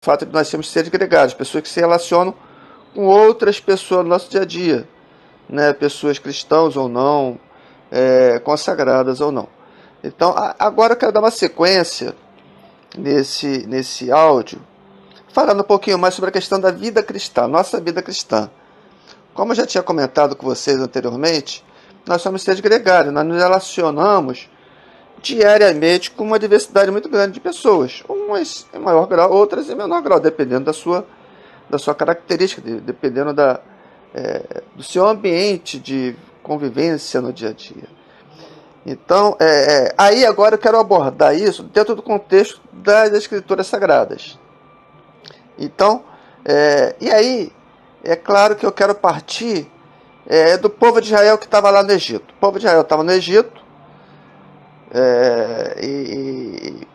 fato de nós sermos seres gregários, pessoas que se relacionam com outras pessoas no nosso dia a dia, né? Pessoas cristãs ou não, consagradas ou não. Então, agora eu quero dar uma sequência nesse áudio, falando um pouquinho mais sobre a questão da vida cristã, nossa vida cristã. Como eu já tinha comentado com vocês anteriormente, nós somos seres gregários, nós nos relacionamos diariamente com uma diversidade muito grande de pessoas, umas em maior grau, outras em menor grau, dependendo da sua característica, dependendo do seu ambiente de convivência no dia a dia. Então, aí agora eu quero abordar isso dentro do contexto das Escrituras Sagradas. Então, e aí, é claro que eu quero partir do povo de Israel que estava lá no Egito. O povo de Israel estava no Egito, e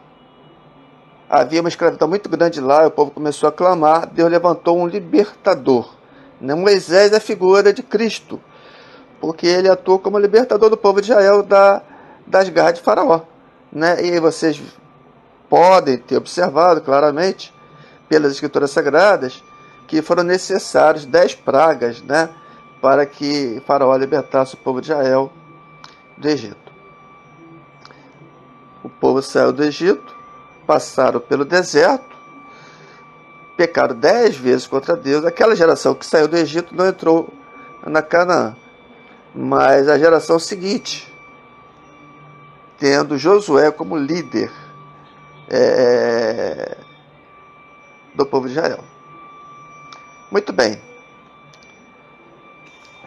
havia uma escravidão muito grande lá, o povo começou a clamar, Deus levantou um libertador. Moisés é a figura de Cristo, porque ele atuou como libertador do povo de Israel das garras de Faraó. E vocês podem ter observado claramente, pelas Escrituras Sagradas, que foram necessários 10 pragas, para que Faraó libertasse o povo de Israel do Egito. O povo saiu do Egito, passaram pelo deserto, pecaram 10 vezes contra Deus. Aquela geração que saiu do Egito não entrou na Canaã, mas a geração seguinte, tendo Josué como líder do povo de Israel. Muito bem.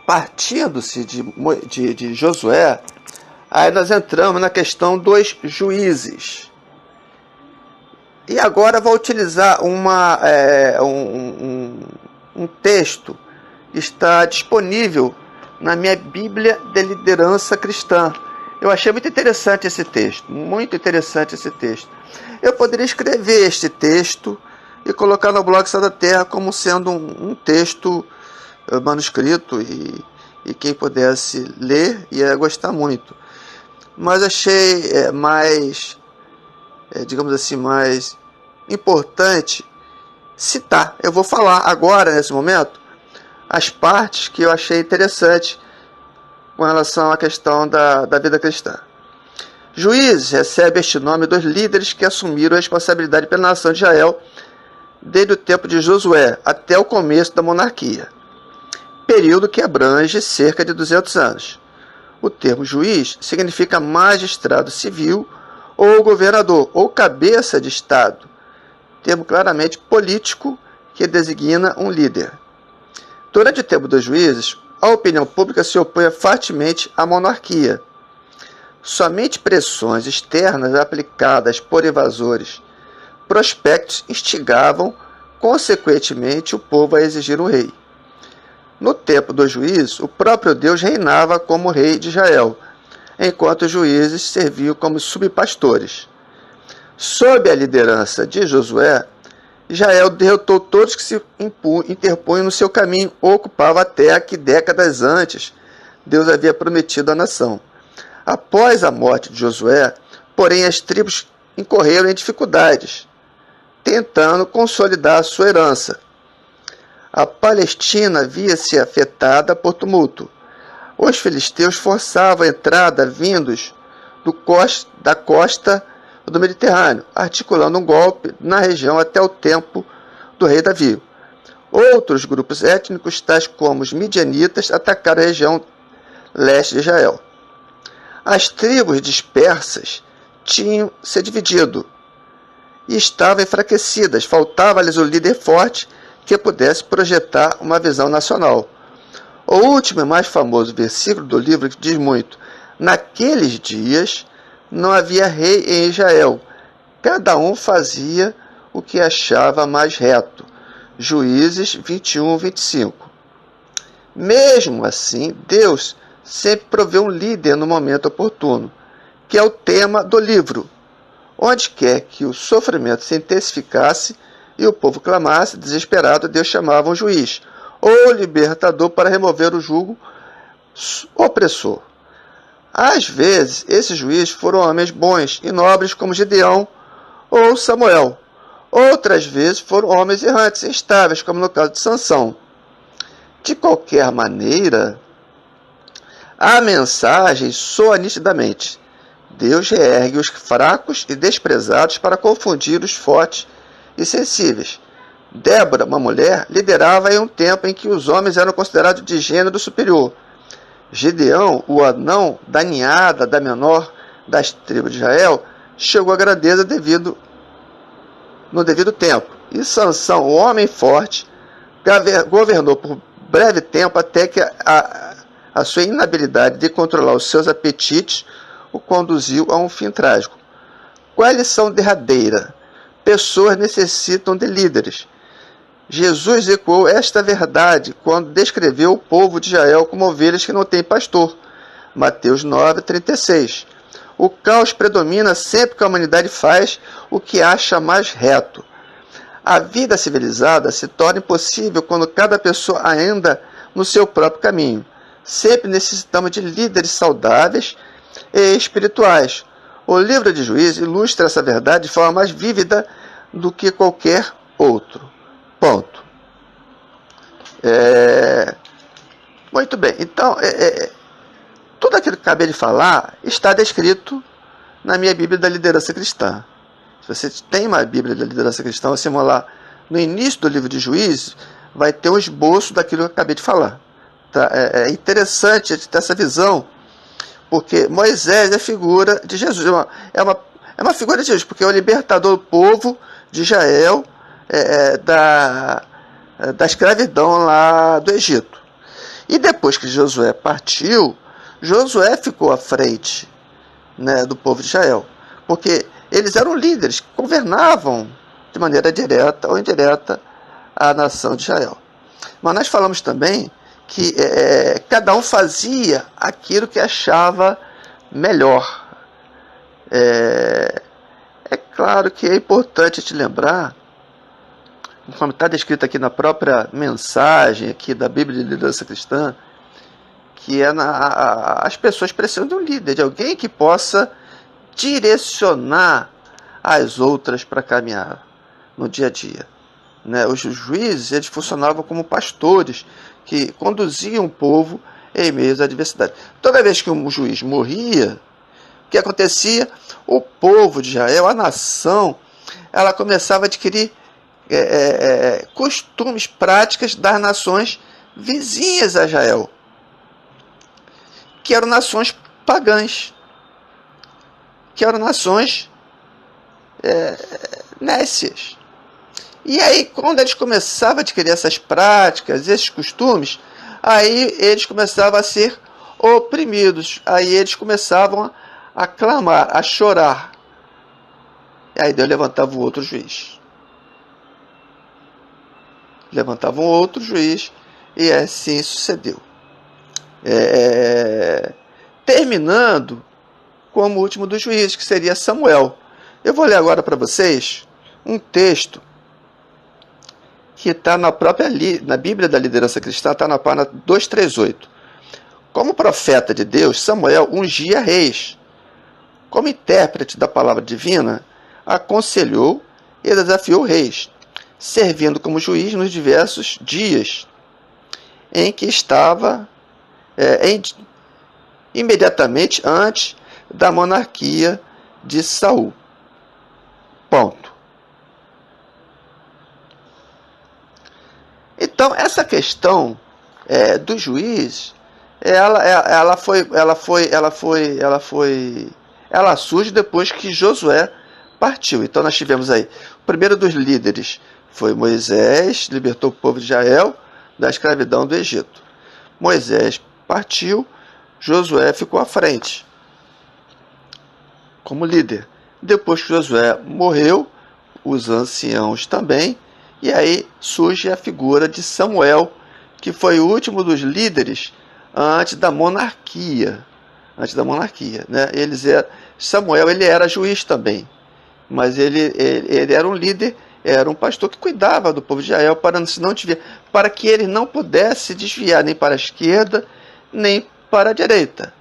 Partindo-se de Josué, aí nós entramos na questão dos juízes. E agora vou utilizar um texto que está disponível na minha Bíblia de Liderança Cristã. Eu achei muito interessante esse texto, muito interessante esse texto. Eu poderia escrever este texto e colocar no blog Sal da Terra como sendo um texto manuscrito, e quem pudesse ler ia gostar muito. Mas achei mais, digamos assim, mais importante citar. Eu vou falar agora, nesse momento, as partes que eu achei interessante com relação à questão da vida cristã. Juízes recebe este nome dos líderes que assumiram a responsabilidade pela nação de Israel desde o tempo de Josué até o começo da monarquia, período que abrange cerca de 200 anos. O termo juiz significa magistrado civil ou governador ou cabeça de Estado, termo claramente político que designa um líder. Durante o tempo dos juízes, a opinião pública se opunha fortemente à monarquia. Somente pressões externas aplicadas por invasores prospectos instigavam, consequentemente, o povo a exigir um rei. No tempo dos juízes, o próprio Deus reinava como rei de Israel, enquanto os juízes serviam como subpastores. Sob a liderança de Josué, Israel derrotou todos que se interpunham no seu caminho ou ocupavam a terra que décadas antes Deus havia prometido à nação. Após a morte de Josué, porém, as tribos incorreram em dificuldades, tentando consolidar sua herança. A Palestina via-se afetada por tumulto. Os filisteus forçavam a entrada vindos da costa do Mediterrâneo, articulando um golpe na região até o tempo do rei Davi. Outros grupos étnicos, tais como os midianitas, atacaram a região leste de Israel. As tribos dispersas tinham se dividido e estavam enfraquecidas. Faltava-lhes um líder forte que pudesse projetar uma visão nacional. O último e mais famoso versículo do livro diz muito: naqueles dias não havia rei em Israel, cada um fazia o que achava mais reto. Juízes 21, 25. Mesmo assim, Deus sempre provê um líder no momento oportuno, que é o tema do livro. Onde quer que o sofrimento se intensificasse e o povo clamasse, desesperado, Deus chamava um juiz, ou libertador, para remover o jugo opressor. Às vezes, esses juízes foram homens bons e nobres como Gideão ou Samuel. Outras vezes foram homens errantes, instáveis, como no caso de Sansão. De qualquer maneira, a mensagem soa nitidamente. Deus reergue os fracos e desprezados para confundir os fortes e sensíveis. Débora, uma mulher, liderava em um tempo em que os homens eram considerados de gênero superior. Gideão, o anão da ninhada da menor das tribos de Israel, chegou à grandeza no devido tempo. E Sansão, o homem forte, governou por breve tempo até que a sua inabilidade de controlar os seus apetites o conduziu a um fim trágico. Qual é a lição derradeira? Pessoas necessitam de líderes. Jesus ecoou esta verdade quando descreveu o povo de Israel como ovelhas que não têm pastor. Mateus 9:36. O caos predomina sempre que a humanidade faz o que acha mais reto. A vida civilizada se torna impossível quando cada pessoa anda no seu próprio caminho. Sempre necessitamos de líderes saudáveis e espirituais. O livro de Juízes ilustra essa verdade de forma mais vívida do que qualquer outro. Ponto. Muito bem. Então, tudo aquilo que acabei de falar está descrito na minha Bíblia da Liderança Cristã. Se você tem uma Bíblia da Liderança Cristã, você vai lá no início do livro de Juízes, vai ter um esboço daquilo que eu acabei de falar. Tá? É interessante ter essa visão, porque Moisés é figura de Jesus. É uma figura de Jesus, porque é o libertador do povo de Israel da escravidão lá do Egito. E depois que Josué partiu, Josué ficou à frente, né, do povo de Israel, porque eles eram líderes que governavam de maneira direta ou indireta a nação de Israel. Mas nós falamos também que cada um fazia aquilo que achava melhor. É claro que é importante te lembrar, como está descrito aqui na própria mensagem aqui da Bíblia de Liderança Cristã, que as pessoas precisam de um líder, de alguém que possa direcionar as outras para caminhar no dia a dia. Né? Os juízes, eles funcionavam como pastores que conduziam o povo em meio às adversidades. Toda vez que um juiz morria, o que acontecia? O povo de Israel, a nação, ela começava a adquirir costumes, práticas das nações vizinhas a Israel, que eram nações pagãs, que eram nações nécias. E aí, quando eles começavam a adquirir essas práticas, esses costumes, aí eles começavam a ser oprimidos, aí eles começavam a clamar, a chorar. E aí Deus levantava um outro juiz. Levantava um outro juiz, e assim sucedeu. Terminando como o último dos juízes, que seria Samuel. Eu vou ler agora para vocês um texto que está na Bíblia da Liderança Cristã, está na página 238. Como profeta de Deus, Samuel ungia reis. Como intérprete da palavra divina, aconselhou e desafiou reis, servindo como juiz nos diversos dias em que estava imediatamente antes da monarquia de Saul. Ponto. Então, essa questão do juiz, ela surge depois que Josué partiu. Então, nós tivemos aí, o primeiro dos líderes foi Moisés, libertou o povo de Israel da escravidão do Egito. Moisés partiu, Josué ficou à frente como líder. Depois que Josué morreu, os anciãos também, e aí surge a figura de Samuel, que foi o último dos líderes antes da monarquia. Né? Samuel ele era juiz também, mas ele era um líder, era um pastor que cuidava do povo de Israel para que ele não pudesse desviar nem para a esquerda nem para a direita.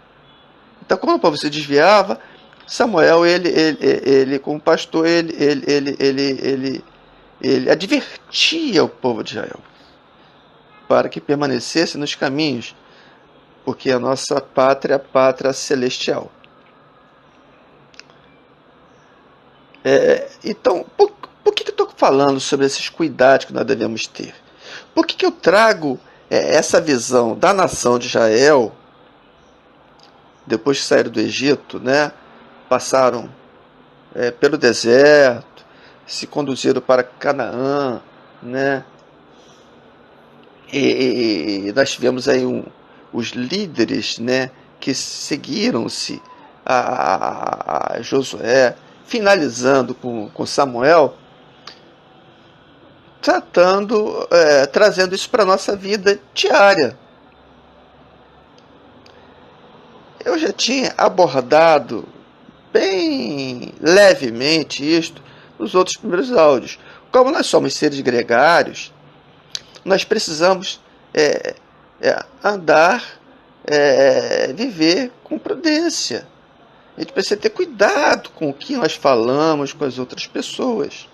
Então, quando o povo se desviava, Samuel, ele como pastor, ele ele advertia o povo de Israel para que permanecesse nos caminhos, porque a nossa pátria é a pátria celestial. Então, por que eu estou falando sobre esses cuidados que nós devemos ter? Por que eu trago essa visão da nação de Israel, depois que saíram do Egito, né? Passaram pelo deserto, se conduziram para Canaã, né? E nós tivemos aí os líderes, né, que seguiram-se a Josué, finalizando com Samuel, trazendo isso para a nossa vida diária. Eu já tinha abordado bem levemente isto nos outros primeiros áudios. Como nós somos seres gregários, nós precisamos andar, viver com prudência. A gente precisa ter cuidado com o que nós falamos com as outras pessoas.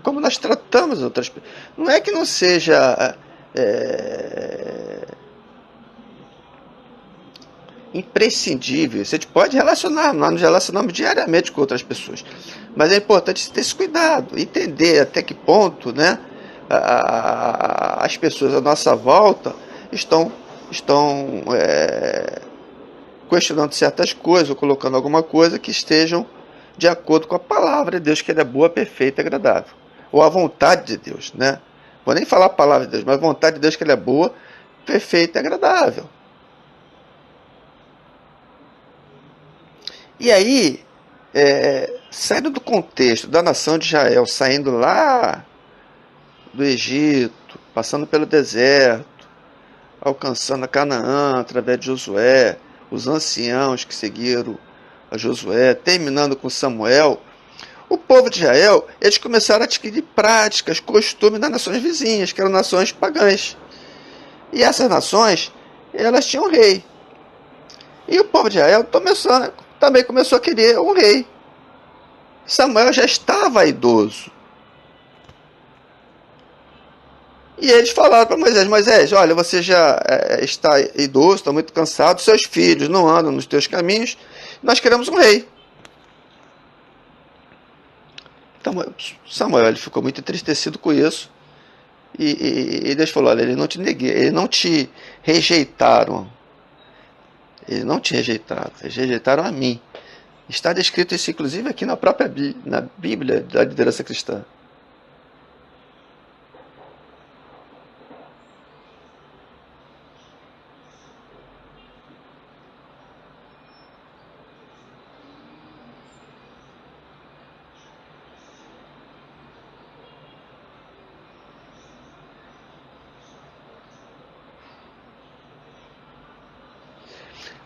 Como nós tratamos as outras pessoas. Não é que não seja imprescindível. A gente pode relacionar, nós nos relacionamos diariamente com outras pessoas. Mas é importante ter esse cuidado, entender até que ponto, né, as pessoas à nossa volta estão questionando certas coisas ou colocando alguma coisa que estejam de acordo com a palavra de Deus, que ela é boa, perfeita e agradável. Ou a vontade de Deus, né? Vou nem falar a palavra de Deus, mas a vontade de Deus, que ela é boa, perfeita e agradável. E aí, saindo do contexto da nação de Israel, saindo lá do Egito, passando pelo deserto, alcançando a Canaã através de Josué, os anciãos que seguiram a Josué, terminando com Samuel, o povo de Israel, eles começaram a adquirir práticas, costumes das nações vizinhas, que eram nações pagãs. E essas nações, elas tinham um rei. E o povo de Israel também começou a querer um rei. Samuel já estava idoso. E eles falaram para Moisés: Moisés, olha, você já está idoso, está muito cansado, seus filhos não andam nos teus caminhos, nós queremos um rei. Então Samuel, ele ficou muito entristecido com isso. E Deus falou: olha, eles não te neguei, eles não te rejeitaram. Eles não te rejeitaram, eles rejeitaram a mim. Está descrito isso, inclusive, aqui na própria na Bíblia da liderança cristã.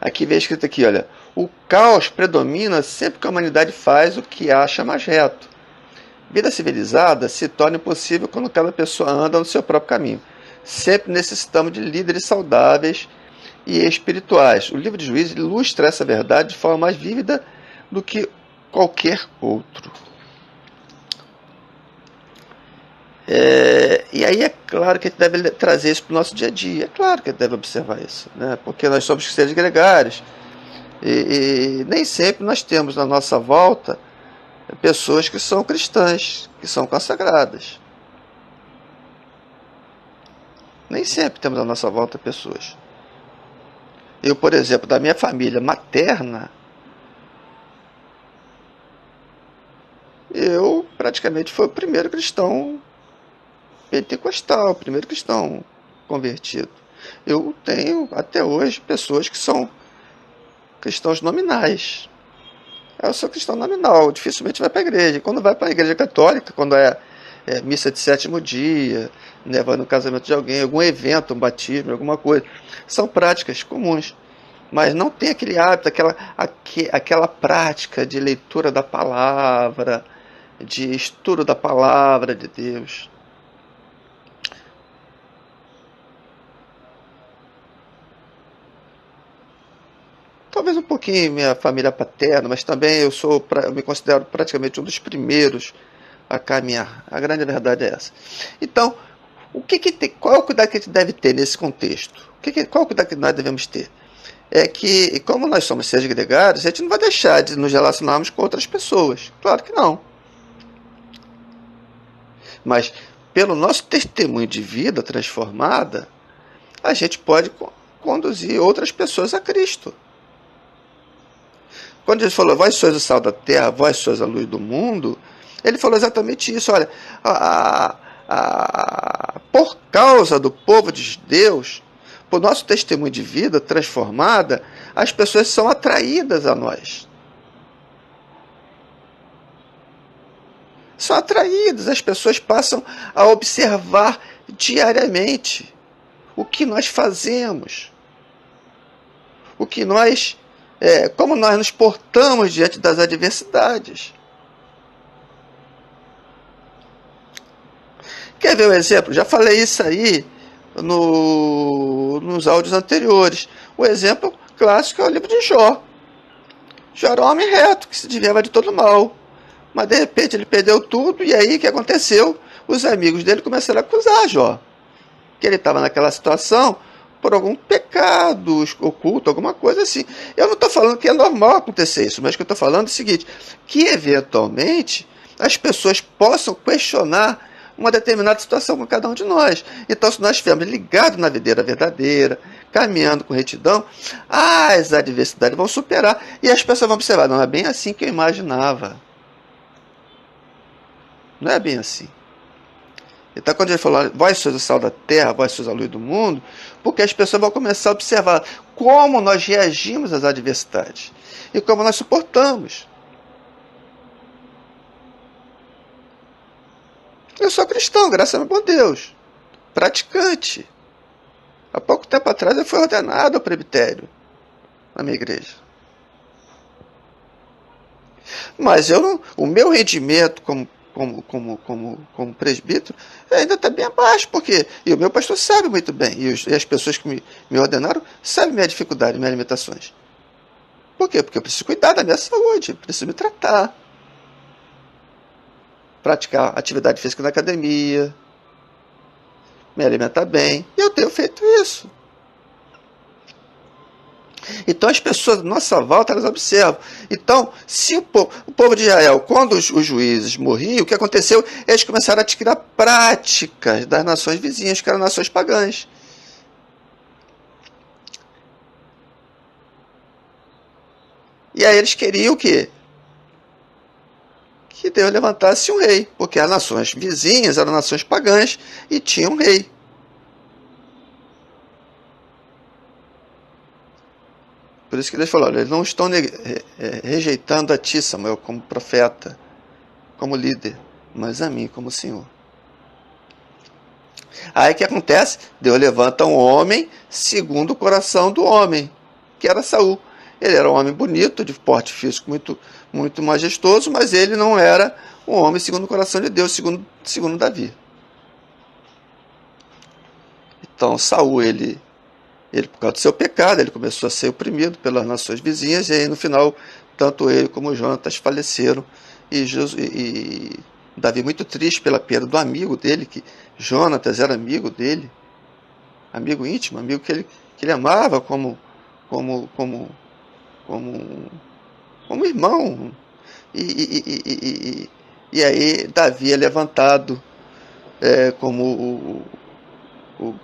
Aqui vem escrito aqui, olha: o caos predomina sempre que a humanidade faz o que acha mais reto. Vida civilizada se torna impossível quando cada pessoa anda no seu próprio caminho. Sempre necessitamos de líderes saudáveis e espirituais. O livro de Juízes ilustra essa verdade de forma mais vívida do que qualquer outro. E aí é claro que a gente deve trazer isso para o nosso dia a dia. É claro que a gente deve observar isso, né? Porque nós somos seres gregários e nem sempre nós temos na nossa volta pessoas que são cristãs, que são consagradas. Nem sempre temos à nossa volta pessoas. Eu, por exemplo, da minha família materna, eu praticamente fui o primeiro cristão pentecostal, o primeiro cristão convertido. Eu tenho até hoje pessoas que são cristãos nominais. Eu sou cristão nominal, dificilmente vai para a igreja. Quando vai para a igreja católica, quando é missa de sétimo dia, né, vai no casamento de alguém, algum evento, um batismo, alguma coisa, são práticas comuns. Mas não tem aquele hábito, aquela prática de leitura da palavra, de estudo da palavra de Deus. Talvez um pouquinho minha família paterna, mas também eu me considero praticamente um dos primeiros a caminhar. A grande verdade é essa. Então, qual é o cuidado que a gente deve ter nesse contexto? Qual é o cuidado que nós devemos ter? É que, como nós somos seres gregários, a gente não vai deixar de nos relacionarmos com outras pessoas. Claro que não. Mas, pelo nosso testemunho de vida transformada, a gente pode conduzir outras pessoas a Cristo. Quando ele falou, vós sois o sal da terra, vós sois a luz do mundo, ele falou exatamente isso. Olha, por causa do povo de Deus, por nosso testemunho de vida transformada, as pessoas são atraídas a nós. São atraídas, as pessoas passam a observar diariamente o que nós fazemos, o que nós, como nós nos portamos diante das adversidades. Quer ver um exemplo? Já falei isso aí nos áudios anteriores. O exemplo clássico é o livro de Jó. Jó era um homem reto, que se desviava de todo mal. Mas de repente ele perdeu tudo, e aí o que aconteceu? Os amigos dele começaram a acusar Jó. Que ele estava naquela situação por algum pecado oculto, alguma coisa assim. Eu não estou falando que é normal acontecer isso, mas o que eu estou falando é o seguinte, que eventualmente as pessoas possam questionar uma determinada situação com cada um de nós. Então, se nós estivermos ligados na videira verdadeira, caminhando com retidão, as adversidades vão superar. E as pessoas vão observar, não é bem assim que eu imaginava. Não é bem assim. Então, quando ele falou, vós sois o sal da terra, vós sois a luz do mundo, porque as pessoas vão começar a observar como nós reagimos às adversidades e como nós suportamos. Eu sou cristão, graças a meu Deus, praticante. Há pouco tempo atrás eu fui ordenado ao presbitério na minha igreja. Mas o meu rendimento como presbítero ainda está bem abaixo, porque e o meu pastor sabe muito bem, e as pessoas que me ordenaram sabem minha dificuldade, minhas limitações. Por quê? Porque eu preciso cuidar da minha saúde, preciso me tratar, praticar atividade física na academia, me alimentar bem, e eu tenho feito isso. Então as pessoas da nossa volta, elas observam. Então, se o povo de Israel, quando os juízes morriam, o que aconteceu? Eles começaram a adquirir práticas das nações vizinhas, que eram nações pagãs. E aí eles queriam o quê? Que Deus levantasse um rei, porque as nações vizinhas eram nações pagãs e tinham um rei. Por isso que Deus falou, eles não estão rejeitando a ti, Samuel, como profeta, como líder, mas a mim como Senhor. Aí o que acontece? Deus levanta um homem segundo o coração do homem, que era Saul. Ele era um homem bonito, de porte físico muito, muito majestoso, mas ele não era um homem segundo o coração de Deus, segundo Davi. Então Saul, ele, por causa do seu pecado, ele começou a ser oprimido pelas nações vizinhas, e aí no final, tanto ele como Jonatas faleceram, e Davi muito triste pela perda do amigo dele, que Jonatas era amigo dele, amigo íntimo, amigo que ele amava como irmão. E aí Davi é levantado como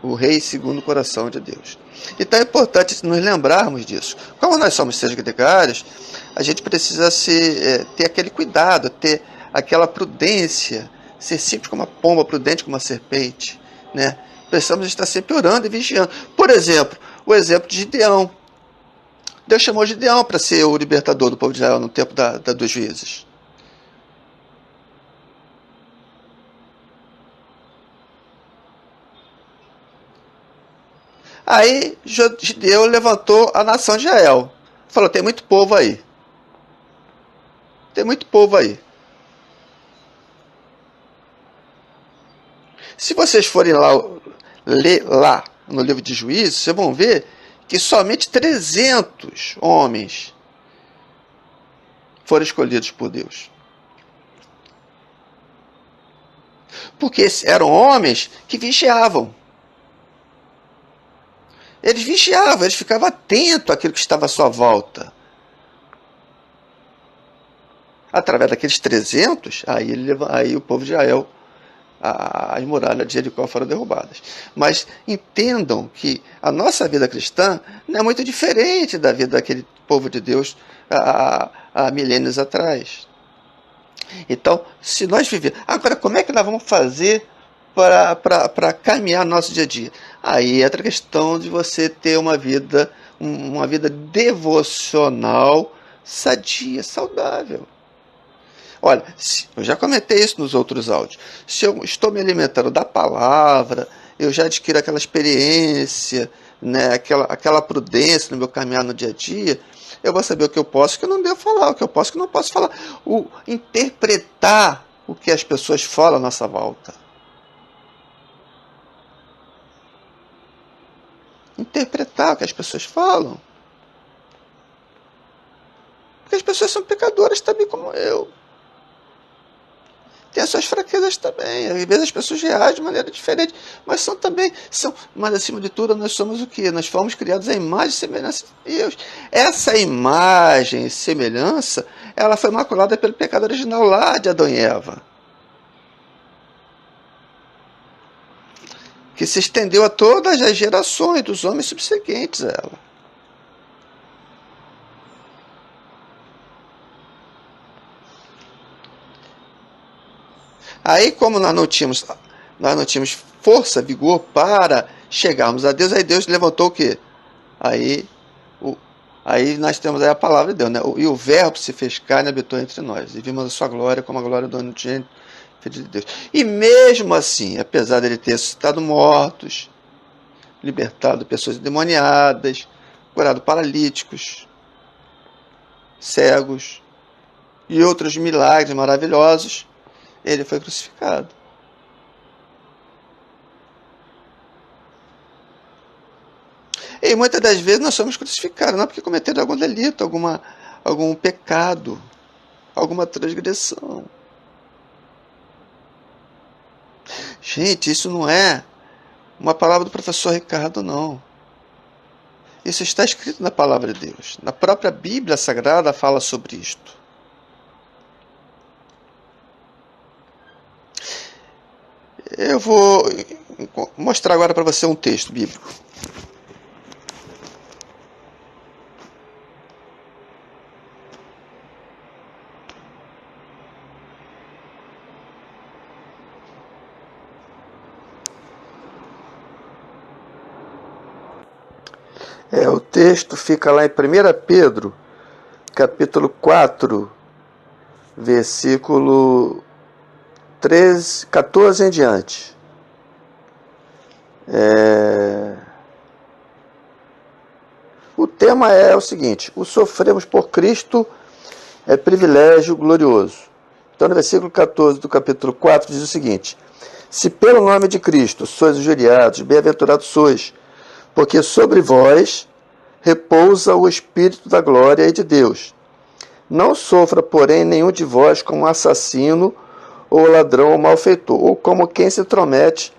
o rei segundo o coração de Deus. Então é importante nos lembrarmos disso. Como nós somos seres gregários, a gente precisa ter aquele cuidado, ter aquela prudência, ser simples como uma pomba, prudente como uma serpente, né? Precisamos estar sempre orando e vigiando. Por exemplo, o exemplo de Gideão. Deus chamou Gideão para ser o libertador do povo de Israel no tempo dos juízes. Aí Gideão levantou a nação de Israel. Falou, tem muito povo aí. Tem muito povo aí. Se vocês forem ler lá no livro de Juízes, vocês vão ver que somente 300 homens foram escolhidos por Deus. Porque eram homens que vigiavam. Eles vigiavam, eles ficavam atentos àquilo que estava à sua volta. Através daqueles 300, aí o povo de Israel, as muralhas de Jericó foram derrubadas. Mas entendam que a nossa vida cristã não é muito diferente da vida daquele povo de Deus há milênios atrás. Então, se nós vivemos... Agora, como é que nós vamos fazer para caminhar no nosso dia a dia? Aí entra a questão de você ter uma vida devocional sadia, saudável. Olha, eu já comentei isso nos outros áudios. Se eu estou me alimentando da palavra, eu já adquiro aquela experiência, né, aquela prudência no meu caminhar no dia a dia, eu vou saber o que eu posso e o que eu não devo falar, o que eu posso e o que eu não posso falar. Interpretar o que as pessoas falam à nossa volta. Interpretar o que as pessoas falam. Porque as pessoas são pecadoras também como eu. Tem as suas fraquezas também. Às vezes as pessoas reagem de maneira diferente, mas mas acima de tudo nós somos o quê? Nós fomos criados à imagem e semelhança de Deus. Essa imagem e semelhança, ela foi maculada pelo pecado original lá de Adão e Eva, que se estendeu a todas as gerações dos homens subsequentes a ela. Aí, como nós não tínhamos força, vigor para chegarmos a Deus, aí Deus levantou o quê? Aí nós temos aí a palavra de Deus, né? E o verbo se fez carne e habitou entre nós. E vimos a sua glória como a glória do unigênito Filho de Deus. E mesmo assim, apesar dele ter ressuscitado mortos, libertado pessoas endemoniadas, curado paralíticos, cegos e outros milagres maravilhosos, ele foi crucificado. E muitas das vezes nós somos crucificados, não porque cometeram algum delito, algum pecado, alguma transgressão. Gente, isso não é uma palavra do professor Ricardo, não. Isso está escrito na palavra de Deus. Na própria Bíblia Sagrada fala sobre isto. Eu vou mostrar agora para você um texto bíblico. O texto fica lá em 1 Pedro, capítulo 4, versículo 13, 14 em diante. O tema é o seguinte: o sofremos por Cristo é privilégio glorioso. Então, no versículo 14 do capítulo 4 diz o seguinte: se pelo nome de Cristo sois injuriados, bem-aventurados sois, porque sobre vós repousa o Espírito da glória e de Deus. Não sofra, porém, nenhum de vós como assassino, ou ladrão, ou malfeitor, ou como quem se intromete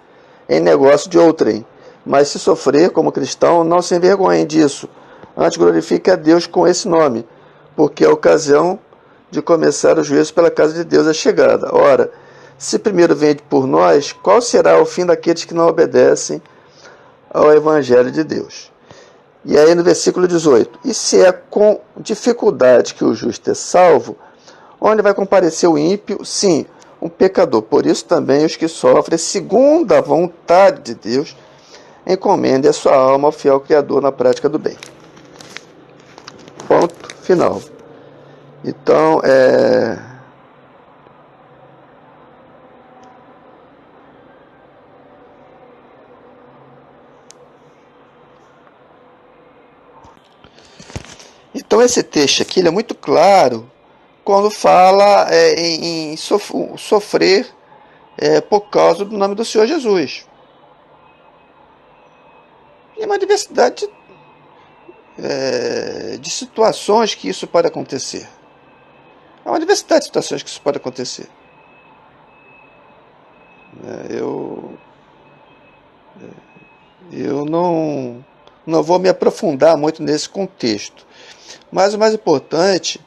em negócio de outrem. Mas se sofrer como cristão, não se envergonhem disso. Antes glorifique a Deus com esse nome, porque a ocasião de começar o juízo pela casa de Deus é chegada. Ora, se primeiro vem por nós, qual será o fim daqueles que não obedecem ao Evangelho de Deus? E aí no versículo 18: e se é com dificuldade que o justo é salvo, onde vai comparecer o ímpio? Sim, um pecador. Por isso também os que sofrem segundo a vontade de Deus encomendem a sua alma ao fiel Criador na prática do bem. Ponto final. Então, Então esse texto aqui ele é muito claro quando fala em sofrer por causa do nome do Senhor Jesus. E uma diversidade de situações que isso pode acontecer. É uma diversidade de situações que isso pode acontecer. Eu não vou me aprofundar muito nesse contexto. Mas o mais importante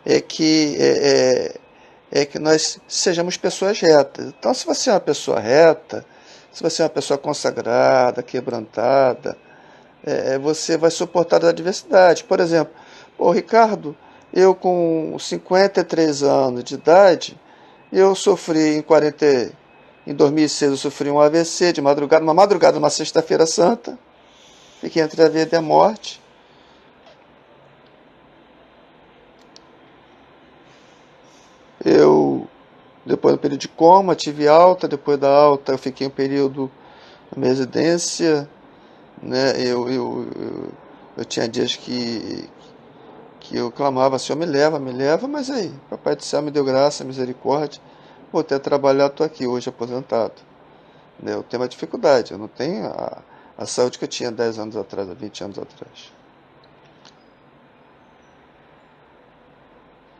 é que nós sejamos pessoas retas. Então, se você é uma pessoa reta, se você é uma pessoa consagrada, quebrantada, você vai suportar a adversidade. Por exemplo, Ricardo, eu com 53 anos de idade, eu sofri em 2006 eu sofri um AVC de madrugada, uma sexta-feira santa, fiquei entre a vida e a morte. Depois do período de coma, tive alta, depois da alta eu fiquei um período na minha residência, né? Eu tinha dias que eu clamava, Senhor, me leva, mas aí, Papai do Céu me deu graça, misericórdia, voltei a trabalhar, estou aqui hoje aposentado. Né? Eu tenho uma dificuldade, eu não tenho a saúde que eu tinha 10 anos atrás, há 20 anos atrás.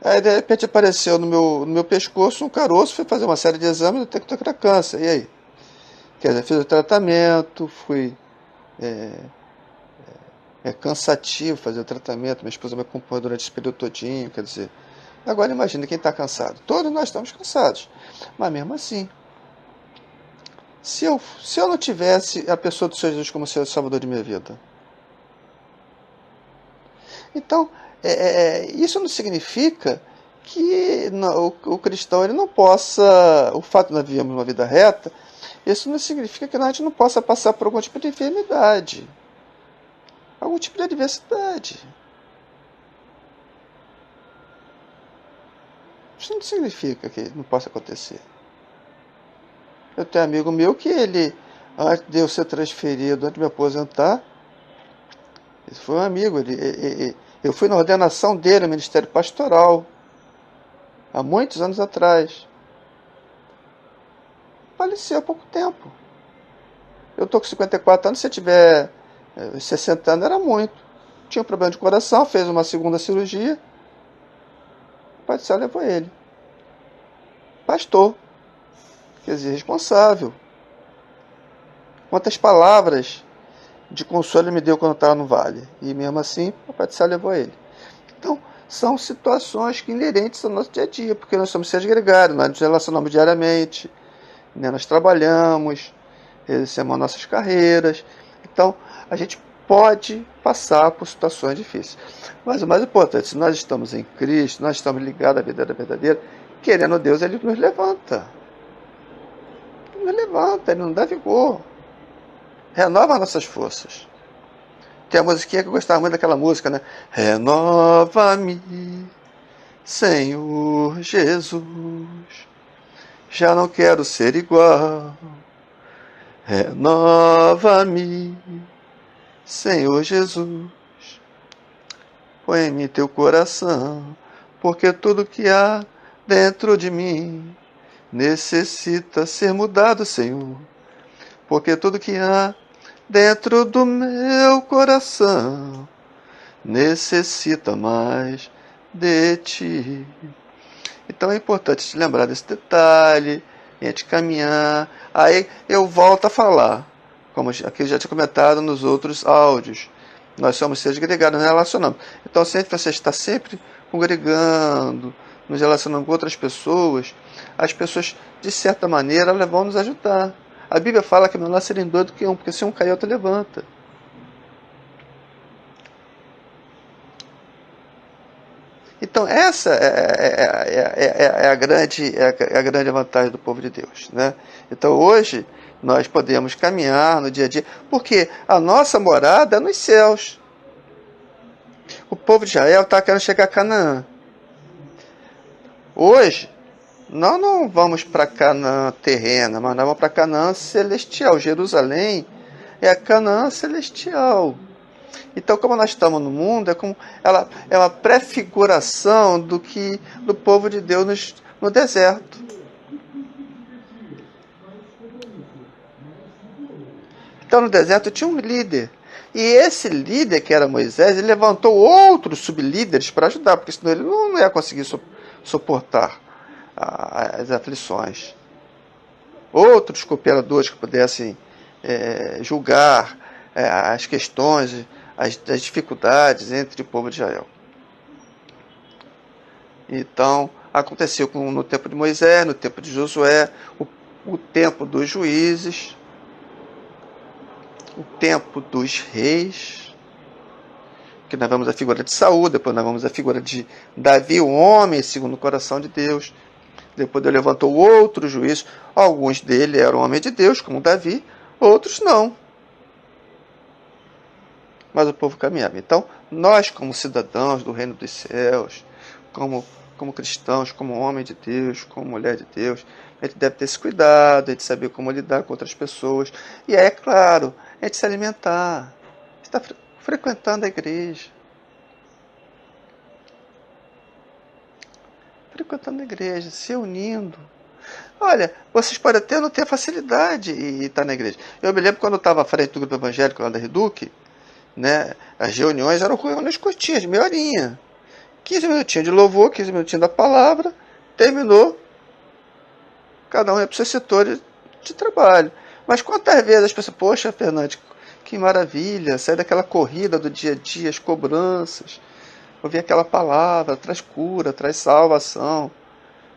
Aí de repente apareceu no meu pescoço um caroço, fui fazer uma série de exames, eu tenho que ter câncer. E aí? Quer dizer, fiz o tratamento, é cansativo fazer o tratamento, minha esposa me acompanhou durante esse período todinho, quer dizer. Agora imagina quem está cansado. Todos nós estamos cansados. Mas mesmo assim, se eu não tivesse a pessoa do Senhor Jesus como Senhor e Salvador de minha vida. Então, isso não significa que o cristão ele não possa, o fato de nós vivemos uma vida reta, isso não significa que a gente não possa passar por algum tipo de enfermidade, algum tipo de adversidade. Isso não significa que não possa acontecer. Eu tenho um amigo meu que ele, antes de eu ser transferido, antes de me aposentar, ele foi um amigo, eu fui na ordenação dele no Ministério Pastoral, há muitos anos atrás. Faleceu há pouco tempo. Eu estou com 54 anos, se eu tiver 60 anos era muito. Tinha um problema de coração, fez uma segunda cirurgia. O Pai do Céu levou ele. Pastor. Quer dizer, responsável. Quantas palavras de consolo ele me deu quando eu estava no vale. E mesmo assim, o Pai do Céu levou ele. Então, são situações que inerentes ao nosso dia a dia, porque nós somos seres gregários, nós nos relacionamos diariamente, né? Nós trabalhamos, exercemos nossas carreiras. Então, a gente pode passar por situações difíceis. Mas o mais importante, se nós estamos em Cristo, nós estamos ligados à vida verdadeira, querendo Deus, Ele nos levanta. Ele nos levanta, Ele nos dá vigor. Renova nossas forças. Tem a musiquinha que eu gostava muito daquela música, né? Renova-me, Senhor Jesus, já não quero ser igual. Renova-me, Senhor Jesus, põe em mim teu coração, porque tudo que há dentro de mim necessita ser mudado, Senhor. Porque tudo que há dentro do meu coração necessita mais de ti. Então é importante te lembrar desse detalhe, a gente caminhar. Aí eu volto a falar, como aqui eu já tinha comentado nos outros áudios. Nós somos seres gregários, nos relacionamos. Então, se você está sempre congregando, nos relacionando com outras pessoas, as pessoas, de certa maneira, elas vão nos ajudar. A Bíblia fala que é melhor serem dois do que um, porque se um cair, outro levanta. Então, essa é a grande vantagem do povo de Deus. Né? Então, hoje, nós podemos caminhar no dia a dia, porque a nossa morada é nos céus. O povo de Israel está querendo chegar a Canaã. Hoje, nós não vamos para Canaã terrena, mas nós vamos para Canaã celestial. Jerusalém é a Canaã celestial. Então, como nós estamos no mundo, ela é uma prefiguração do povo de Deus no deserto. Então, no deserto tinha um líder. E esse líder, que era Moisés, ele levantou outros sublíderes para ajudar, porque senão ele não ia conseguir suportar as aflições. outros cooperadores que pudessem julgar as questões, as dificuldades entre o povo de Israel. Então, aconteceu no tempo de Moisés, no tempo de Josué, o tempo dos juízes, o tempo dos reis, que nós vemos a figura de Saul, depois nós vemos a figura de Davi, o homem segundo o coração de Deus. Depois Deus levantou outros juízes, alguns deles eram homens de Deus, como Davi, outros não. Mas o povo caminhava. Então, nós como cidadãos do reino dos céus, como cristãos, como homem de Deus, como mulher de Deus, a gente deve ter esse cuidado, de saber como lidar com outras pessoas. E aí, é claro, a gente se alimentar. Está frequentando a igreja. Frequentando a igreja, se unindo. Olha, vocês podem até não ter facilidade em estar na igreja. Eu me lembro quando eu estava à frente do grupo evangélico lá da Reduc, né, as reuniões eram reuniões curtinhas, de meia horinha. 15 minutinhos de louvor, 15 minutinhos da palavra, terminou, cada um ia para o seu setor de trabalho. Mas quantas vezes as pessoas, poxa, Fernandes, que maravilha, sair daquela corrida do dia a dia, as cobranças, ouvir aquela palavra, traz cura, traz salvação.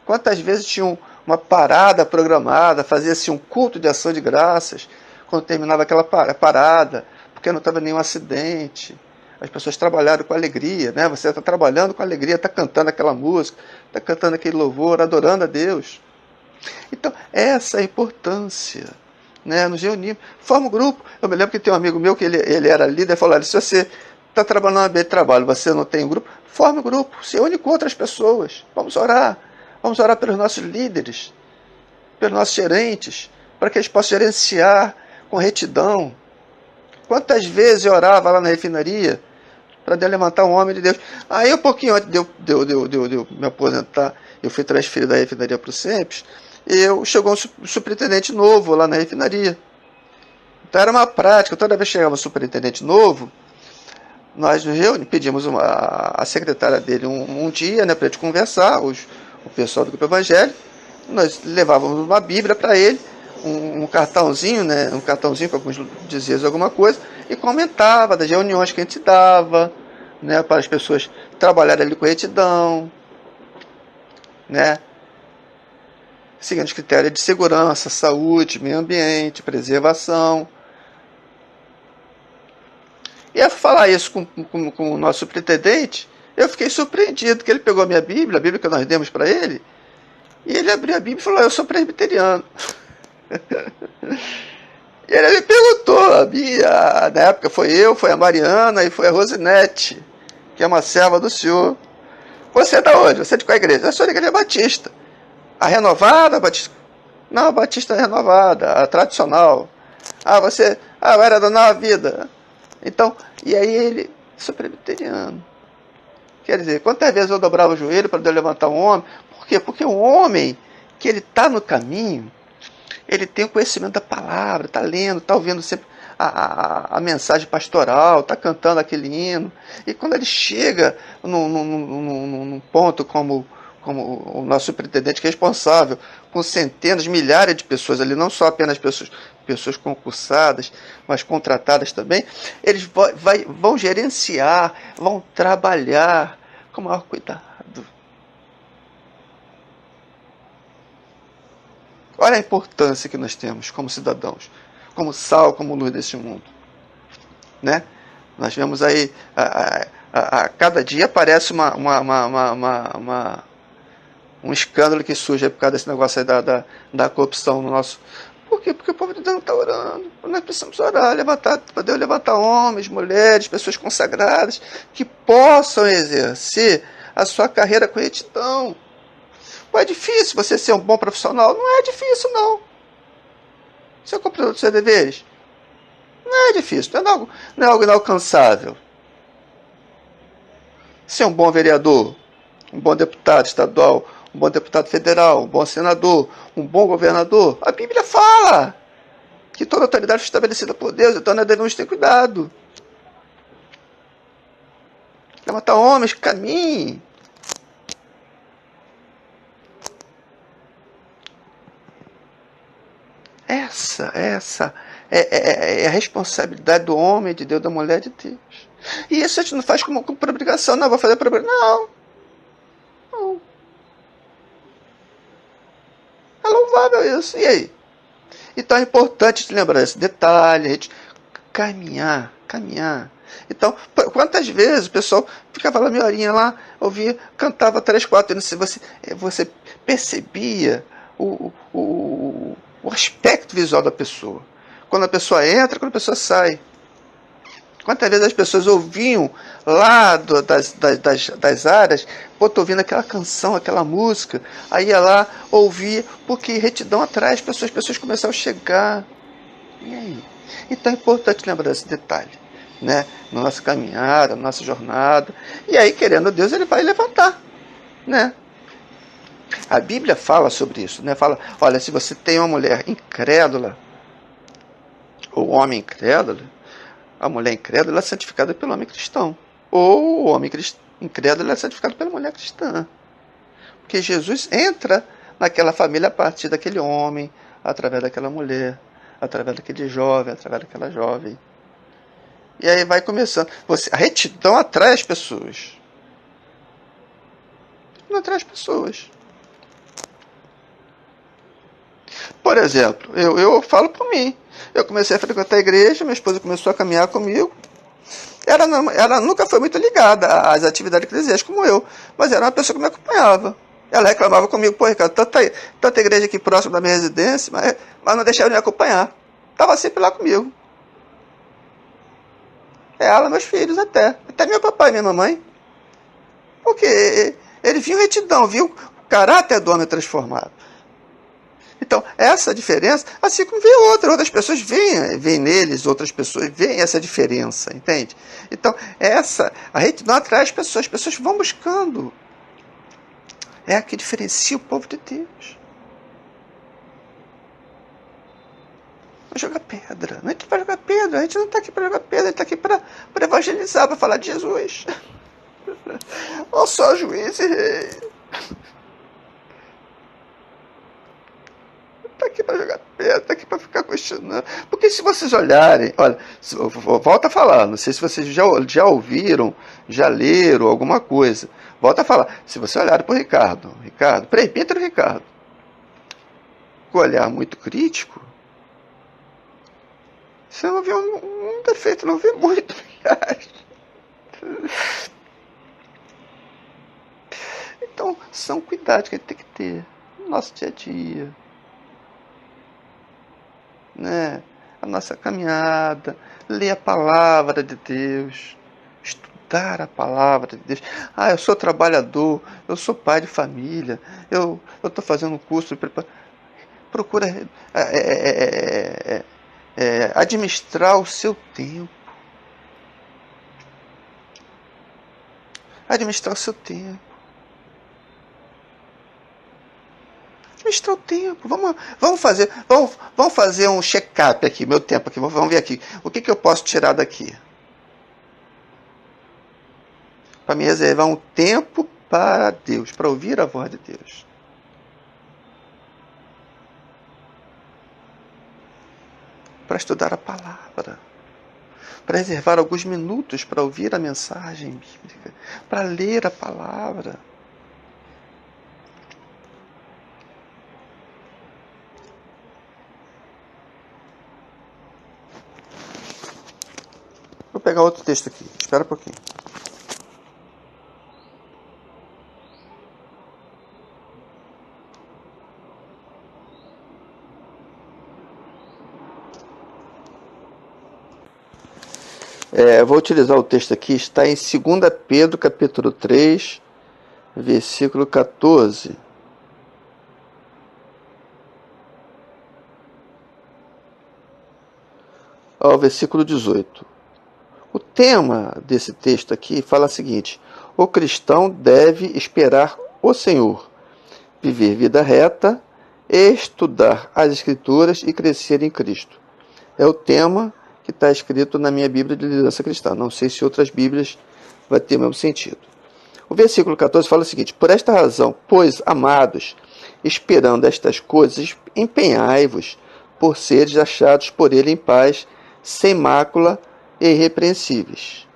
Quantas vezes tinham uma parada programada, fazia-se um culto de ação de graças, quando terminava aquela parada, porque não estava nenhum acidente. As pessoas trabalharam com alegria, né? Você está trabalhando com alegria, está cantando aquela música, está cantando aquele louvor, adorando a Deus. Então, essa é a importância, né? Nos reunimos, forma um grupo. Eu me lembro que tem um amigo meu que ele era líder e falou: olha, se você está trabalhando no ambiente de trabalho, você não tem um grupo, forme um grupo, se une com outras pessoas. Vamos orar pelos nossos líderes, pelos nossos gerentes, para que eles possam gerenciar com retidão. Quantas vezes eu orava lá na refinaria para Deus levantar um homem de Deus. Aí, um pouquinho antes de eu me aposentar, eu fui transferido da refinaria para o SEMPES, e chegou um superintendente novo lá na refinaria. Então era uma prática, toda vez que chegava um superintendente novo, nós nos reunimos, pedimos a secretária dele um dia, né, para a gente conversar, o pessoal do grupo evangélico. Nós levávamos uma Bíblia para ele, um cartãozinho, né, um cartãozinho com alguns dizeres, alguma coisa, e comentava das reuniões que a gente dava, né, para as pessoas trabalharem ali com retidão, né, seguindo os critérios de segurança, saúde, meio ambiente, preservação. E ao falar isso com o nosso superintendente, eu fiquei surpreendido, que ele pegou a minha Bíblia, a Bíblia que nós demos para ele, e ele abriu a Bíblia e falou: eu sou presbiteriano. E ele me perguntou, na época foi a Mariana e foi a Rosinete, que é uma serva do senhor. Você é da onde? Você é de qual igreja? Eu sou da igreja batista. A renovada, batista? Não, a batista renovada, a tradicional. Eu era da nova vida. Então, e aí ele, sou presbiteriano. Quer dizer, quantas vezes eu dobrava o joelho para Deus levantar um homem? Por quê? Porque um homem que ele está no caminho, ele tem o conhecimento da palavra, está lendo, está ouvindo sempre a mensagem pastoral, está cantando aquele hino. E quando ele chega num ponto como o nosso superintendente, que é responsável com centenas, milhares de pessoas ali, não só apenas pessoas concursadas, mas contratadas também, eles vão gerenciar, vão trabalhar com o maior cuidado. Olha a importância que nós temos como cidadãos, como sal, como luz desse mundo, né? Nós vemos aí, a cada dia aparece um escândalo que surge por causa desse negócio aí da corrupção no nosso... Por quê? Porque o povo de Deus não está orando. Nós precisamos orar, para Deus levantar homens, mulheres, pessoas consagradas, que possam exercer a sua carreira com retidão. Não é difícil você ser um bom profissional? Não é difícil, não. Você é cumpridor dos seus deveres? Não é difícil, não é algo inalcançável. Ser um bom vereador, um bom deputado estadual, um bom deputado federal, um bom senador, um bom governador. A Bíblia fala que toda autoridade foi estabelecida por Deus, então nós devemos ter cuidado. Levantar homens que caminhem. Essa é a responsabilidade do homem de Deus, da mulher de Deus. E isso a gente não faz como por obrigação. Não, vou fazer por obrigação. Não. É louvável isso. E aí? Então é importante te lembrar esse detalhe, a gente caminhar. Então, quantas vezes o pessoal ficava lá meia horinha lá, ouvia, cantava 3, 4 anos, você percebia o aspecto visual da pessoa. Quando a pessoa entra, quando a pessoa sai. Quantas vezes as pessoas ouviam lá das áreas, tô ouvindo aquela canção, aquela música, aí ia lá, ouvia, porque retidão atrai as pessoas começaram a chegar. E aí? Então é importante lembrar desse detalhe, né? Na nossa caminhada, na nossa jornada. E aí, querendo Deus, ele vai levantar, né? A Bíblia fala sobre isso, né? Fala, olha, se você tem uma mulher incrédula, ou homem incrédulo, a mulher incrédula é santificada pelo homem cristão. Ou o homem incrédulo é santificado pela mulher cristã. Porque Jesus entra naquela família a partir daquele homem, através daquela mulher, através daquele jovem, através daquela jovem. E aí vai começando. A retidão atrai as pessoas. Não atrai as pessoas. Por exemplo, eu falo por mim. Eu comecei a frequentar a igreja, minha esposa começou a caminhar comigo. Ela nunca foi muito ligada às atividades eclesiásticas como eu, mas era uma pessoa que me acompanhava. Ela reclamava comigo, pô, Ricardo, tanta igreja aqui próximo da minha residência, mas não deixava eu me acompanhar. Estava sempre lá comigo. Ela, meus filhos até meu papai e minha mamãe. Porque ele viu retidão, viu o caráter do homem transformado. Então, essa diferença, assim como vê outras pessoas veem neles, outras pessoas veem essa diferença, entende? Então, a retidão atrai as pessoas vão buscando. É a que diferencia o povo de Deus. Vai jogar pedra. A gente vai jogar pedra, a gente não está aqui para jogar pedra, a gente está aqui para evangelizar, para falar de Jesus. Ó só juiz e rei. Está aqui para jogar pedra, está aqui para ficar questionando. Porque se vocês olharem, olha, volta a falar, não sei se vocês já ouviram, já leram alguma coisa. Volta a falar. Se você olhar para o Ricardo, Pedro Ricardo, com um olhar muito crítico, você não vê um defeito, não vê muito, aliás. Então, são cuidados que a gente tem que ter no nosso dia a dia. Né? A nossa caminhada, ler a palavra de Deus, estudar a palavra de Deus. Eu sou trabalhador, eu sou pai de família, eu estou fazendo um curso de preparação. Procura administrar o seu tempo. Administrar o seu tempo. Administrar o tempo. Vamos fazer um check-up aqui, meu tempo aqui. Vamos ver aqui. O que eu posso tirar daqui? Para me reservar um tempo para Deus, para ouvir a voz de Deus. Para estudar a palavra. Para reservar alguns minutos para ouvir a mensagem bíblica. Para ler a palavra. Vou pegar outro texto aqui. Espera um pouquinho. Vou utilizar o texto aqui, está em 2 Pedro, capítulo 3, versículo 14. Ao versículo 18. O tema desse texto aqui fala o seguinte: o cristão deve esperar o Senhor, viver vida reta, estudar as Escrituras e crescer em Cristo. É o tema que está escrito na minha Bíblia de Liderança Cristã. Não sei se outras Bíblias vai ter o mesmo sentido. O versículo 14 fala o seguinte: por esta razão, pois, amados, esperando estas coisas, empenhai-vos, por seres achados por ele em paz, sem mácula e irrepreensíveis.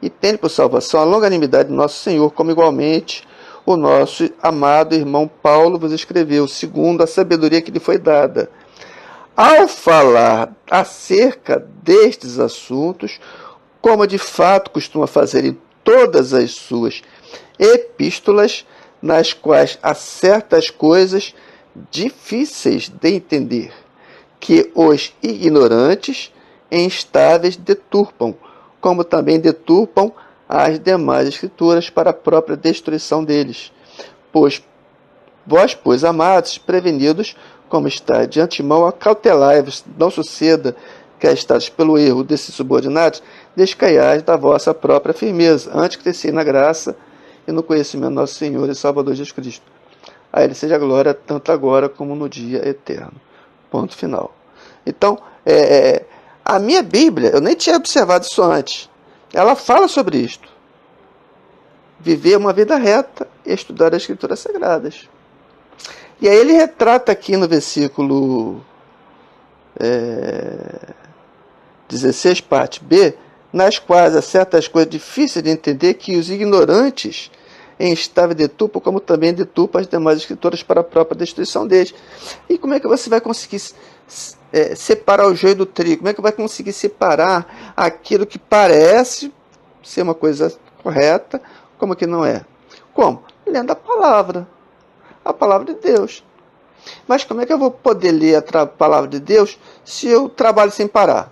E tende por salvação a longanimidade do nosso Senhor, como igualmente o nosso amado irmão Paulo vos escreveu, segundo a sabedoria que lhe foi dada. Ao falar acerca destes assuntos, como de fato costuma fazer em todas as suas epístolas, nas quais há certas coisas difíceis de entender, que os ignorantes e instáveis deturpam, como também deturpam as demais escrituras para a própria destruição deles. Vós, amados, prevenidos, como está de antemão, acautelai-vos, não suceda que, estados pelo erro desses subordinados, descaiais da vossa própria firmeza, antes que crescei na graça e no conhecimento do nosso Senhor e Salvador Jesus Cristo. A Ele seja a glória, tanto agora como no dia eterno. Ponto final. Então, a minha Bíblia, eu nem tinha observado isso antes, ela fala sobre isto. Viver uma vida reta e estudar as Escrituras Sagradas. E aí ele retrata aqui no versículo 16, parte B, nas quais há certas coisas difíceis de entender que os ignorantes em estável deturpam, como também deturpam as demais escrituras para a própria destruição deles. E como é que você vai conseguir separar o joio do trigo? Como é que vai conseguir separar aquilo que parece ser uma coisa correta, como que não é? Como? Lendo a palavra de Deus. Mas como é que eu vou poder ler a palavra de Deus se eu trabalho sem parar?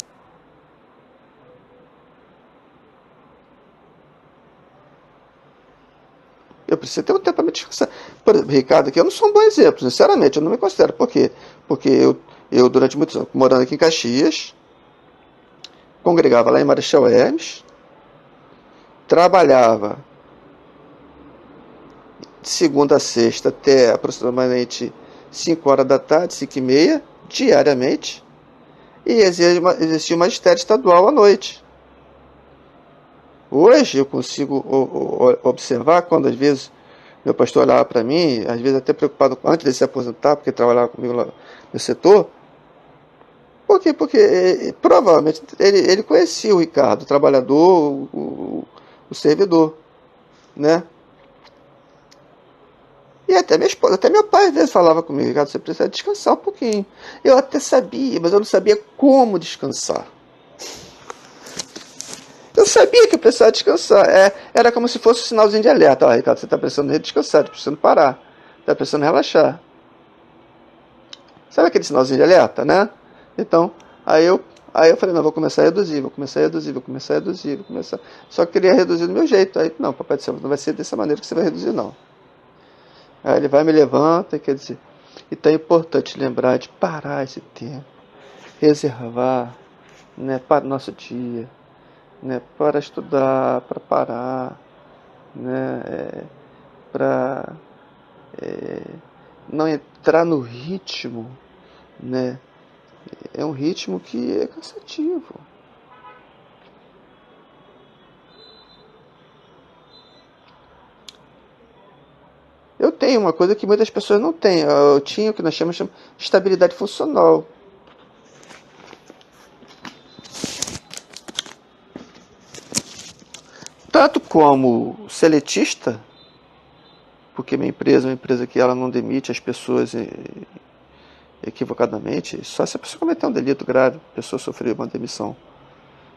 Eu preciso ter um tempo para me descansar. Por exemplo, Ricardo, aqui eu não sou um bom exemplo, sinceramente, eu não me considero. Por quê? Porque eu durante muitos anos, morando aqui em Caxias, congregava lá em Marechal Hermes, trabalhava de segunda a sexta até aproximadamente 5 horas da tarde, 5 e meia, diariamente, e exercia o magistério estadual à noite. Hoje eu consigo observar quando às vezes meu pastor olhava para mim, às vezes até preocupado antes de se aposentar, porque trabalhava comigo lá no setor. Por quê? Porque provavelmente ele conhecia o Ricardo, o trabalhador, o servidor, né? E até minha esposa, até meu pai às vezes falava comigo, Ricardo, você precisa descansar um pouquinho. Eu até sabia, mas eu não sabia como descansar. Eu sabia que eu precisava descansar. Era como se fosse um sinalzinho de alerta. Ó, Ricardo, você está precisando descansar, está precisando parar, está precisando relaxar. Sabe aquele sinalzinho de alerta, né? Então, aí eu falei, não, vou começar a reduzir. Só que eu queria reduzir do meu jeito. Aí, não, papai do céu, não vai ser dessa maneira que você vai reduzir, não. Aí ele vai, me levanta, quer dizer, então é importante lembrar de parar esse tempo, reservar, né, para o nosso dia, né, para estudar, para parar, né, para não entrar no ritmo, né, é um ritmo que é cansativo. Eu tenho uma coisa que muitas pessoas não têm. Eu tinha o que nós chamamos de estabilidade funcional. Tanto como seletista, porque minha empresa é uma empresa que ela não demite as pessoas equivocadamente, só se a pessoa cometer um delito grave, a pessoa sofreu uma demissão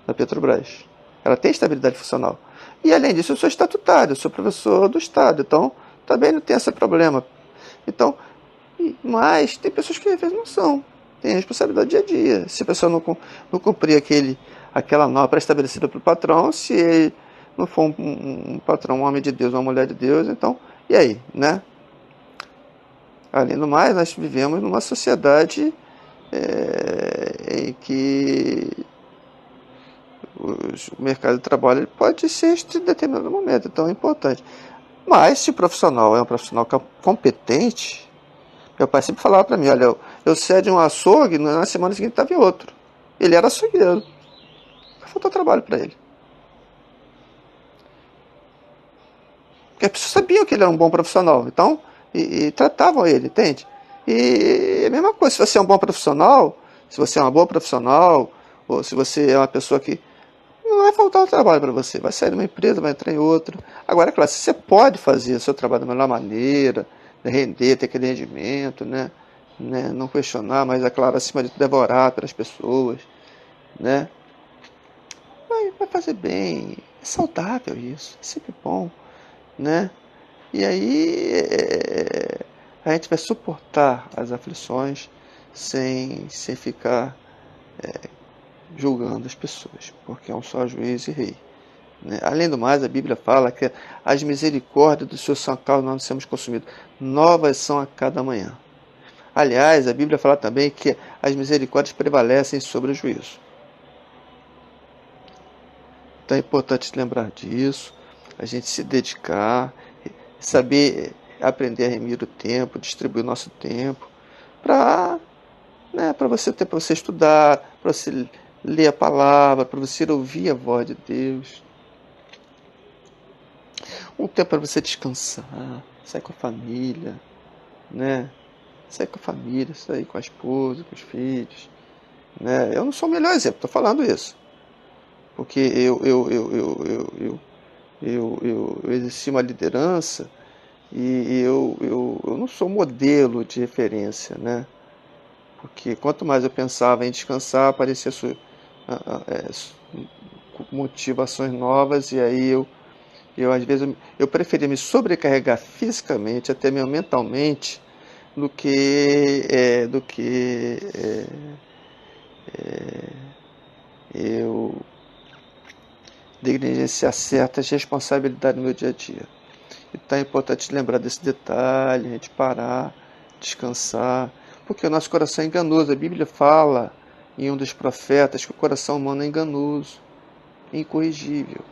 da Petrobras. Ela tem estabilidade funcional. E além disso, eu sou estatutário, eu sou professor do Estado, então também não tem esse problema. Então, mas tem pessoas que às vezes não são. Tem responsabilidade dia a dia. Se a pessoa não cumprir aquela norma pré-estabelecida pelo patrão, se ele não for um patrão, um homem de Deus, uma mulher de Deus, então, e aí, né? Além do mais, nós vivemos numa sociedade em que o mercado de trabalho ele pode ser em determinado momento, então é importante. Mas se o profissional é um profissional competente, meu pai sempre falava para mim, olha, eu saí de um açougue, na semana seguinte estava em outro. Ele era açougueiro. Faltou trabalho para ele. Porque as pessoas sabiam que ele era um bom profissional, então, e tratavam ele, entende? E é a mesma coisa, se você é um bom profissional, se você é uma boa profissional, ou se você é uma pessoa que não vai faltar o trabalho para você, vai sair de uma empresa, vai entrar em outra. Agora, é claro, se você pode fazer o seu trabalho da melhor maneira, render, ter aquele rendimento, né, não questionar, mas, é claro, acima de tudo, devorar pelas pessoas, né, vai fazer bem, é saudável isso, é sempre bom, né, e aí a gente vai suportar as aflições sem ficar julgando as pessoas, porque é um só juiz e rei. Né? Além do mais, a Bíblia fala que as misericórdias do seu São Carlos nós não somos consumidos. Novas são a cada manhã. Aliás, a Bíblia fala também que as misericórdias prevalecem sobre o juízo. Então é importante lembrar disso, a gente se dedicar, saber aprender a remir o tempo, distribuir o nosso tempo, para para você ter, para você estudar, para você ler a palavra, para você ouvir a voz de Deus. Um tempo para você descansar, sair com a família, né? Sair com a família, sair com a esposa, com os filhos, né? Eu não sou o melhor exemplo, estou falando isso, porque eu exerci uma liderança e eu não sou modelo de referência, né? Porque quanto mais eu pensava em descansar, aparecia motivações novas e aí eu às vezes eu preferia me sobrecarregar fisicamente, até mesmo mentalmente, do que eu negligenciar certas responsabilidades no meu dia a dia. Então é importante lembrar desse detalhe, a gente parar, descansar, porque o nosso coração é enganoso. A Bíblia fala em um dos profetas que o coração humano é enganoso, incorrigível.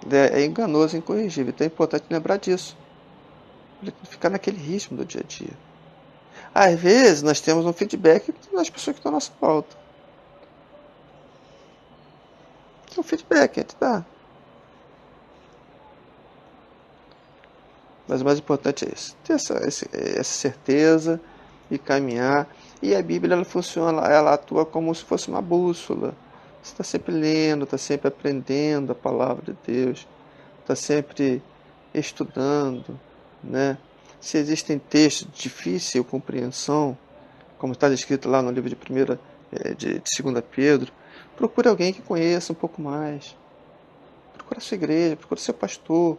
É enganoso, incorrigível. Então é importante lembrar disso. Ficar naquele ritmo do dia a dia. Às vezes nós temos um feedback das pessoas que estão à nossa volta. É um feedback, a gente dá. Mas o mais importante é isso. Ter essa certeza e caminhar. E a Bíblia ela funciona, ela atua como se fosse uma bússola. Você está sempre lendo, está sempre aprendendo a palavra de Deus, está sempre estudando, né? Se existem textos de difícil compreensão, como está escrito lá no livro de 2 Pedro, procure alguém que conheça um pouco mais. Procure a sua igreja, procure o seu pastor,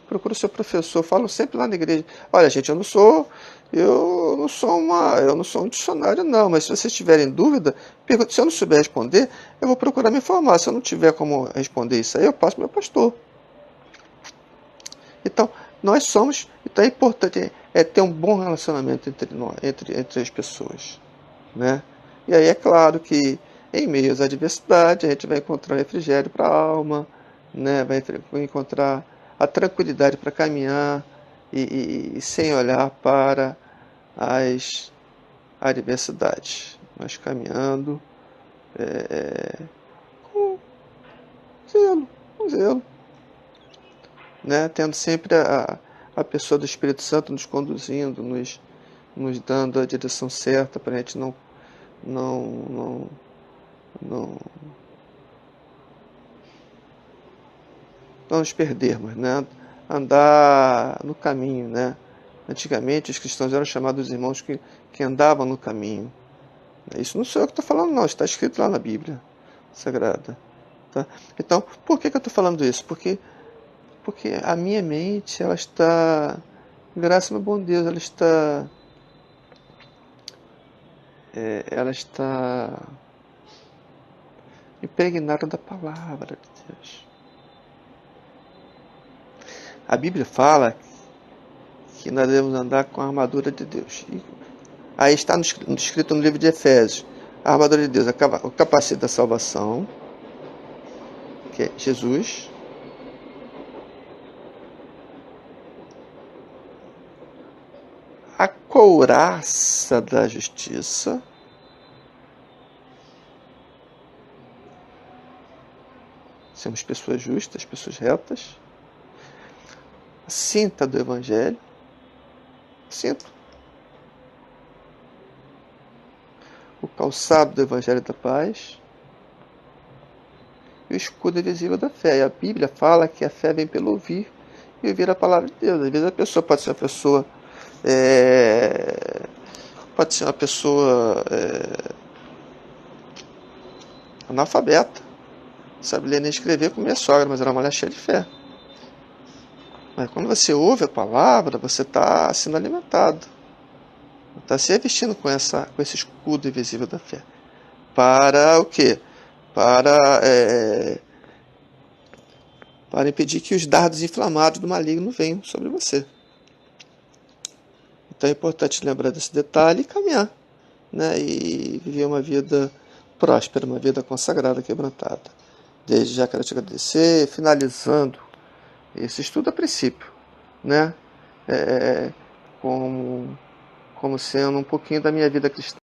procure o seu professor. Falo sempre lá na igreja. Olha, gente, eu não sou um dicionário não, mas se vocês tiverem dúvida, pergunte. Se eu não souber responder, eu vou procurar me informar. Se eu não tiver como responder isso aí, eu passo para o meu pastor. Então, nós somos, então é importante ter um bom relacionamento entre as pessoas, né? E aí é claro que em meio às adversidades a gente vai encontrar refrigério para a alma, né? Vai encontrar a tranquilidade para caminhar e sem olhar para as adversidades, mas caminhando com zelo, com zelo, né? Tendo sempre a pessoa do Espírito Santo nos conduzindo, nos dando a direção certa para a gente não, não, não, não nos perdermos, né? Andar no caminho, né? Antigamente os cristãos eram chamados irmãos que andavam no caminho. Isso não sou eu que estou falando, não. Está escrito lá na Bíblia Sagrada. Tá? Então, por que eu estou falando isso? Porque a minha mente, ela está, graças ao meu bom Deus, ela está impregnada da palavra de Deus. A Bíblia fala que nós devemos andar com a armadura de Deus. E aí está escrito no livro de Efésios, a armadura de Deus, o capacete da salvação, que é Jesus, a couraça da justiça, sermos pessoas justas, pessoas retas, a cinta do Evangelho, Sinto. O calçado do Evangelho da Paz e o escudo invisível da fé. E a Bíblia fala que a fé vem pelo ouvir e ouvir a palavra de Deus. Às vezes a pessoa pode ser uma pessoa analfabeta, sabe ler nem escrever como minha sogra, mas era uma mulher cheia de fé. Mas quando você ouve a palavra, você está sendo alimentado, está se revestindo com esse escudo invisível da fé. Para o quê? Para impedir que os dardos inflamados do maligno venham sobre você. Então é importante lembrar desse detalhe e caminhar, né? E viver uma vida próspera, uma vida consagrada, quebrantada. Desde já quero te agradecer, finalizando esse estudo a princípio, né? Como sendo um pouquinho da minha vida cristã.